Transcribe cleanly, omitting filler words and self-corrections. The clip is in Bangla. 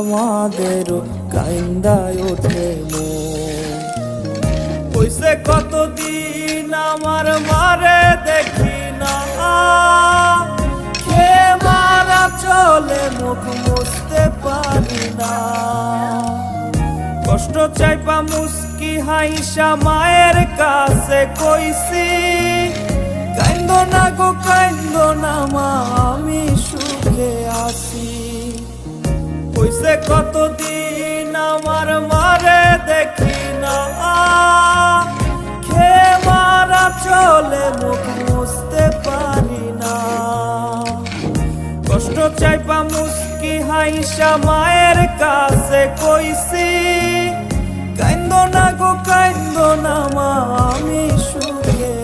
আমাদেরও কাইন্দায় ওঠে হইছে কতদিন আমার মারে দেখি না কে মারা চলে মুখ মুছতে পারি না কষ্ট চাইপা মুস্কি হাইসা মায়ের কাছে কইছি কাইন্দো না গো কাইন্দো না মা আমি সুখে আছি হইছে কতদিন আমার মারে দেখি না খে মারা চলে মুখ মুছতে পারি না কষ্ট চাইপা মুস্কি হাইসা মায়ের কাছে কইছি কাইন্দো না গো কাইন্দো না মা আমি সুখে